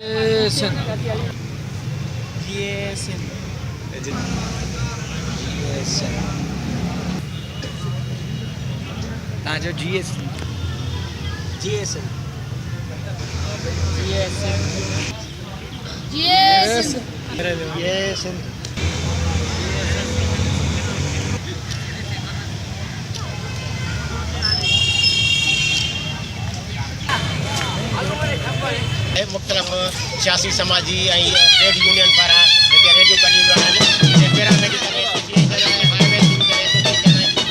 GSN तव्हांजो GSN मुख़्तलिफ़ सियासी समाजी ऐं ट्रेड यूनियन पारां जेके रैलियूं कढियूं वियूं आहिनि पैरामेडिकल एसोसिएशन हाईवे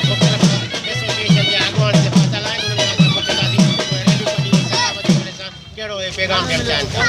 मुख़्तलिफ़ एसोसिएशन जे अॻुवान जे फाथल आहिनि उन्हनि खां पुछंदासीं रैलियूं कढियूं सखावत करे सां कहिड़ो पैगाम ॾियणु चाहिनि था।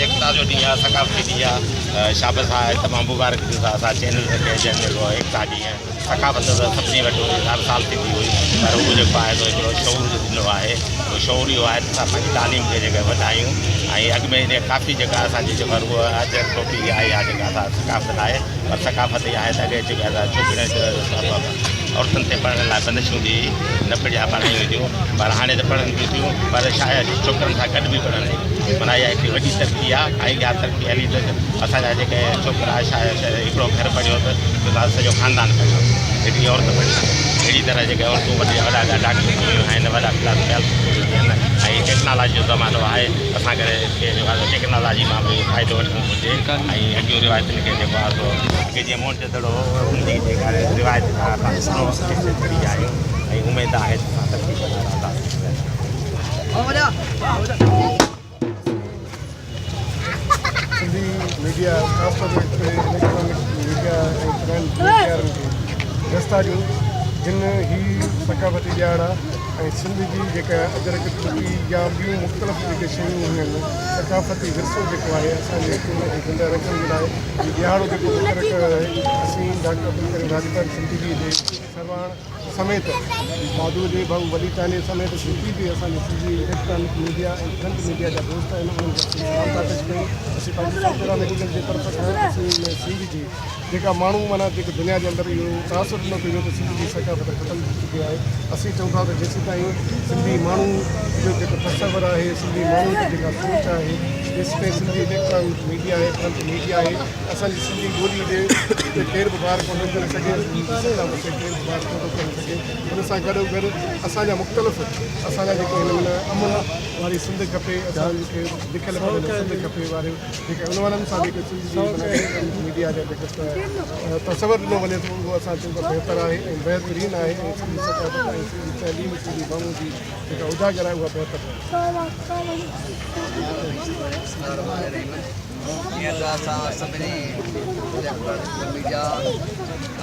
एकता जो ॾींहुं आहे, सकाफ़ती ॾींहुं आहे, शाबस आहे, तमामु मुबारक ॾींहुं आहे। असां चैनल खे जेको एकता ॾींहुं सकाफ़त त सभिनी वटि हर साल थींदी हुई, पर उहो जेको आहे हिकिड़ो शौर ॾिनो आहे। उहो शौर इहो आहे त असां पंहिंजी तालीम खे जेके वधायूं ऐं अॻु में काफ़ी जेका असांजी जेका उहा अॼु टोपी आई आहे जेका असां सकाफ़त आहे, पर सकाफ़त इहा आहे त अॻे जेका असां छोकिरियूं औरतुनि ते पढ़ण लाइ बंदिश हूंदी हुई, न पढ़िया पढ़ायूं थियूं, पर हाणे त पढ़नि थियूं, पर शायदि छोकिरनि सां गॾु बि पढ़नि थियूं। माना इहा हिकिड़ी वॾी तरक़ी आहे ऐं इहा तरक़ी हली त असांजा जेके छोकिरा शायदि हिकिड़ो घर पढ़ियो त सॼो ख़ानदान पढ़ियो, हिकिड़ी औरत पढ़ी, अहिड़ी तरह जेके औरतूं वॾा वॾा डॉक्टर थींदियूं आहिनि, वॾा क्लास ट्वेल्थ थियनि ऐं टेक्नोलॉजी जो ज़मानो आहे। असांखे जेको आहे टेक्नोलॉजी मां बि फ़ाइदो वठणु घुरिजे ऐं अॻियूं रिवायतुनि खे जेको आहे सो अॻे जीअं मोहन जोदड़ो हुनजी जेका रिवायत आहे छॾी आहियूं ऐं उमेदु आहे त असां तरक़ी कंदा रहंदासीं। सिंधी मीडिया ख़ासि तौर ते इलेक्ट्रॉनिक मीडिया ऐं प्रिंट मीडिया खे रस्ता ॾियूं जिन ही सकाफ़ती ॾियार आहे ऐं सिंध जी जेका अदरक टोपी या ॿियूं मुख़्तलिफ़ जेके शयूं आहिनि सकाफ़ती विरसो जेको आहे असांजे ज़िंदा रखण जे लाइ ॾियारो जेको मुक़ररु कयो आहे। असीं डॉक्टर अब्दुल करीम राजपाल सिंधी जे सरवाण समेत माधू जे भाऊ वली ताने समेत जेकी बि असांजी सिंधी इलेक्ट्रॉनिक मीडिया ऐं प्रिंट मीडिया जा दोस्त आहिनि उन्हनि खे पेश कयूं। असीं पंहिंजी सरकारा मेडिकल जे तरफ़ सां असीं सिंध जी जेका माण्हू माना जेके दुनिया जे अंदरि इहो तासुर ॾिनो पियो त सिंध जी सकाफ़त ख़तमु थी चुकी आहे। असीं चऊं था त जेसीं ताईं सिंधी माण्हू जो जेको तसवर आहे, सिंधी माण्हू जी जेका सोच आहे, जेसीं ताईं सिंधी इलेक्ट्रॉनिक मीडिया आहे, प्रिंट मीडिया आहे, असांजी सिंधी ॿोली जे केरु बि ॿार कोन करे सघे, केरु बि ॿार कोन करे सघे। हुन सां गॾोगॾु असांजा मुख़्तलिफ़ असांजा जेके हिन में अमन वारी सिंध खपे, असांखे लिखियलु सिंध खपे वारे जेके उन्हनि सां जेके सिंधी मीडिया जा जेके तसवर ॾिनो वञे थो उहो असां चऊं था बहितर आहे ऐं बहितरीनु आहे ऐं सिंधी सकाफ़त ऐं सिंधी तइलीम सिंधी माण्हू जी जेका उजागर आहे उहा बहितर आहे। ईअं त असां सभिनी मीडिया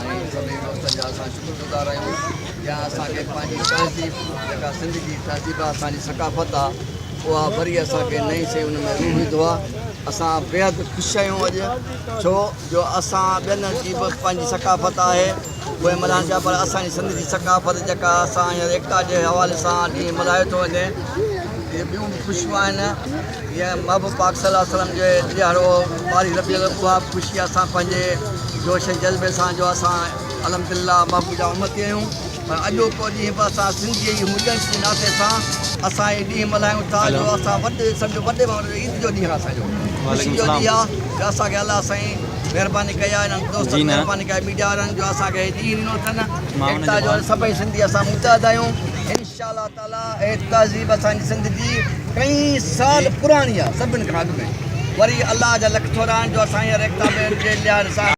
ऐं सभिनी दोस्तनि जा असां शुक्रगुज़ार आहियूं या असांखे पंहिंजी तहज़ीब जेका सिंध जी तहज़ीब आहे, असांजी सकाफ़त आहे, उहा वरी असांखे नई शइ हुन में ईंदो आहे। असां बेहद ख़ुशि आहियूं अॼु, छो जो असां ॿियनि जी बि पंहिंजी सकाफ़त आहे उहे मल्हाइनि पिया, पर असांजी सिंध जी सकाफ़त जेका असां हींअर एकता जे हवाले सां ॾींहुं मल्हायो थो वञे, इहे ॿियूं बि ख़ुशियूं आहिनि। जीअं महबूब पाक सल्लल्लाहु अलैहि वसल्लम जे ॾियारो ॿारहीं रबीउल अव्वल, उहा ख़ुशी असां पंहिंजे जोश ऐं जज़्बे सां जो असां अलहमदिल्ला महबूब जा उमती आहियूं। पर अॼोको ॾींहुं बि असां सिंधीअ जी हुजण जे नाते सां असां इहे ॾींहुं मल्हायूं था जो असां सम्झो वॾे माण्हू ईद जो ॾींहुं आहे असांजो, ख़ुशी जो ॾींहुं आहे जो असांखे अलाह साईं महिरबानी कई आहे, हिननि दोस्तनि महिरबानी कई मीडिया वारनि जो असांखे ॾींहुं ॾिनो अथनि एकता जो। सभई सिंधी असां मुतहद आहियूं इंशाअल्लाह ताला। ऐं तहज़ीब असांजी सिंध जी कई साल पुराणी आहे सभिनि खां अॻु में, वरी अलाह जा लख थोरा आहिनि जो असां हींअर एकता में जे लिहाज़ सां